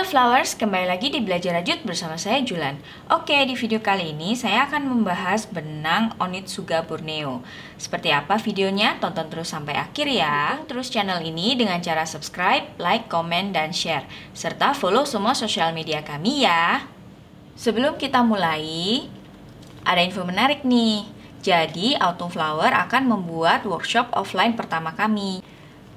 Flowers, kembali lagi di Belajar Rajut bersama saya Julan. Oke, di video kali ini saya akan membahas benang Onitsuga Borneo. Seperti apa videonya? Tonton terus sampai akhir ya. Dukung terus channel ini dengan cara subscribe, like, komen, dan share. Serta follow semua sosial media kami ya. Sebelum kita mulai, ada info menarik nih. Jadi, Autumn Flower akan membuat workshop offline pertama kami.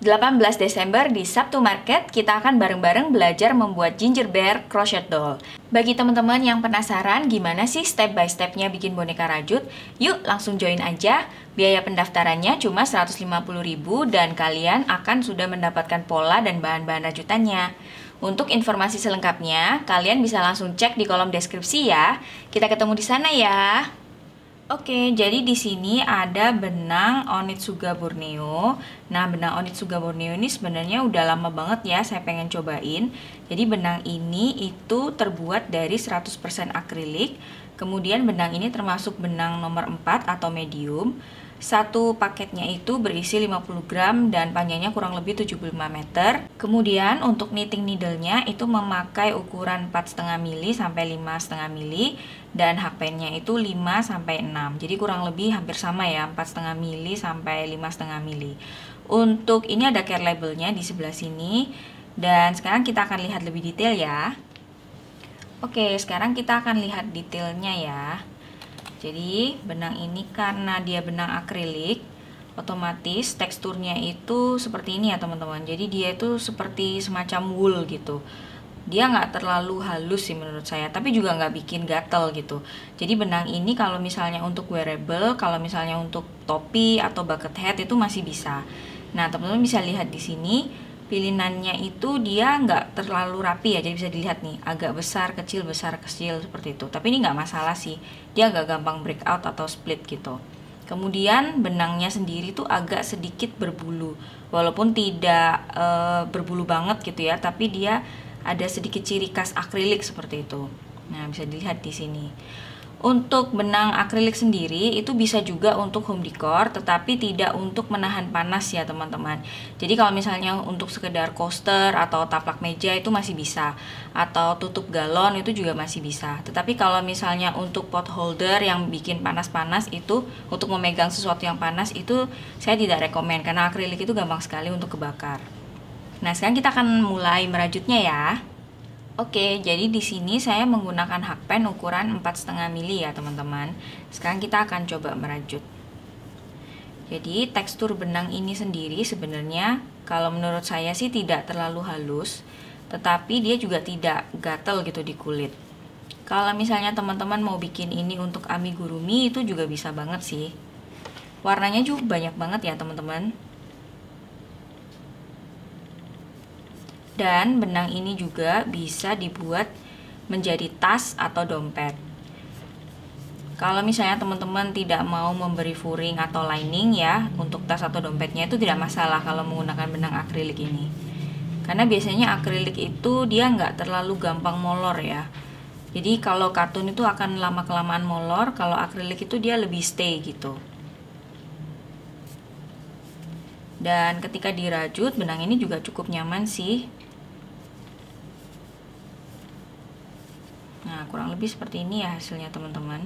18 Desember di Sabtu Market, kita akan bareng-bareng belajar membuat ginger bear crochet doll. Bagi teman-teman yang penasaran gimana sih step by stepnya bikin boneka rajut, yuk langsung join aja. Biaya pendaftarannya cuma 150.000 dan kalian akan sudah mendapatkan pola dan bahan-bahan rajutannya. Untuk informasi selengkapnya, kalian bisa langsung cek di kolom deskripsi ya. Kita ketemu di sana ya. Oke, jadi di sini ada benang Onitsuga Borneo. Nah, benang Onitsuga Borneo ini sebenarnya udah lama banget ya saya pengen cobain. Jadi benang ini itu terbuat dari 100% akrilik. Kemudian benang ini termasuk benang nomor 4 atau medium. Satu paketnya itu berisi 50 gram dan panjangnya kurang lebih 75 meter. Kemudian untuk knitting needle-nya itu memakai ukuran 4,5 mili sampai 5,5 mili dan hakpennya itu 5 sampai 6. Jadi kurang lebih hampir sama ya, 4,5 mili sampai 5,5 mili. Untuk ini ada care labelnya di sebelah sini dan sekarang kita akan lihat lebih detail ya. Oke, sekarang kita akan lihat detailnya ya. Jadi benang ini karena dia benang akrilik, otomatis teksturnya itu seperti ini ya teman-teman. Jadi dia itu seperti semacam wool gitu. Dia nggak terlalu halus sih menurut saya, tapi juga nggak bikin gatel gitu. Jadi benang ini kalau misalnya untuk wearable, kalau misalnya untuk topi atau bucket hat itu masih bisa. Nah teman-teman bisa lihat di sini. Pilinannya itu dia nggak terlalu rapi ya, jadi bisa dilihat nih agak besar kecil seperti itu. Tapi ini nggak masalah sih, dia agak gampang breakout atau split gitu. Kemudian benangnya sendiri tuh agak sedikit berbulu, walaupun tidak berbulu banget gitu ya, tapi dia ada sedikit ciri khas akrilik seperti itu. Nah bisa dilihat di sini. Untuk benang akrilik sendiri itu bisa juga untuk home decor, tetapi tidak untuk menahan panas ya teman-teman. Jadi kalau misalnya untuk sekedar coaster atau taplak meja itu masih bisa, atau tutup galon itu juga masih bisa. Tetapi kalau misalnya untuk pot holder yang bikin panas-panas itu, untuk memegang sesuatu yang panas itu saya tidak rekomen, karena akrilik itu gampang sekali untuk kebakar. Nah sekarang kita akan mulai merajutnya ya. Oke, jadi di sini saya menggunakan hakpen ukuran 4,5 mili ya teman-teman. Sekarang kita akan coba merajut. Jadi tekstur benang ini sendiri sebenarnya kalau menurut saya sih tidak terlalu halus, tetapi dia juga tidak gatel gitu di kulit. Kalau misalnya teman-teman mau bikin ini untuk amigurumi itu juga bisa banget sih. Warnanya juga banyak banget ya teman-teman. Dan benang ini juga bisa dibuat menjadi tas atau dompet. Kalau misalnya teman-teman tidak mau memberi furing atau lining ya, untuk tas atau dompetnya itu tidak masalah kalau menggunakan benang akrilik ini. Karena biasanya akrilik itu dia nggak terlalu gampang molor ya. Jadi kalau katun itu akan lama-kelamaan molor, kalau akrilik itu dia lebih stay gitu. Dan ketika dirajut, benang ini juga cukup nyaman sih. Nah, kurang lebih seperti ini ya hasilnya teman-teman.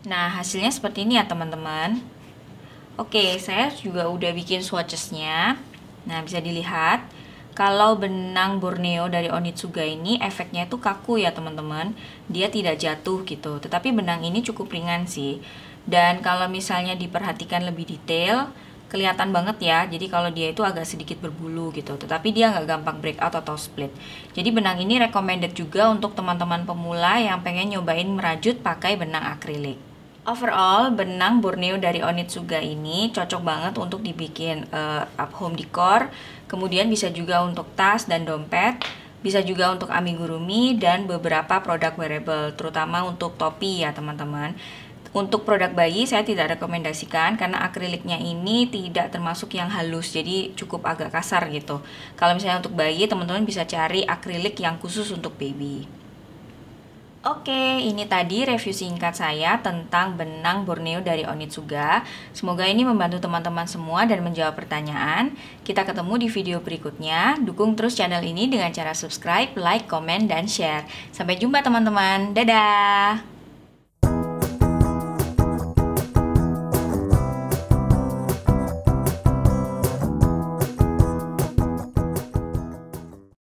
Nah, hasilnya seperti ini ya teman-teman. Oke, saya juga udah bikin swatchesnya. Nah, bisa dilihat kalau benang Borneo dari Onitsuga ini efeknya itu kaku ya teman-teman. Dia tidak jatuh gitu. Tetapi benang ini cukup ringan sih. Dan kalau misalnya diperhatikan lebih detail, kelihatan banget ya. Jadi kalau dia itu agak sedikit berbulu gitu, tetapi dia nggak gampang breakout atau split. Jadi benang ini recommended juga untuk teman-teman pemula yang pengen nyobain merajut pakai benang akrilik. Overall, benang Borneo dari Onitsuga ini cocok banget untuk dibikin home decor. Kemudian bisa juga untuk tas dan dompet, bisa juga untuk amigurumi dan beberapa produk wearable, terutama untuk topi ya teman-teman. Untuk produk bayi saya tidak rekomendasikan karena akriliknya ini tidak termasuk yang halus, jadi cukup agak kasar gitu. Kalau misalnya untuk bayi, teman-teman bisa cari akrilik yang khusus untuk baby. Oke, ini tadi review singkat saya tentang benang Borneo dari Onitsuga. Semoga ini membantu teman-teman semua dan menjawab pertanyaan. Kita ketemu di video berikutnya. Dukung terus channel ini dengan cara subscribe, like, komen, dan share. Sampai jumpa teman-teman. Dadah!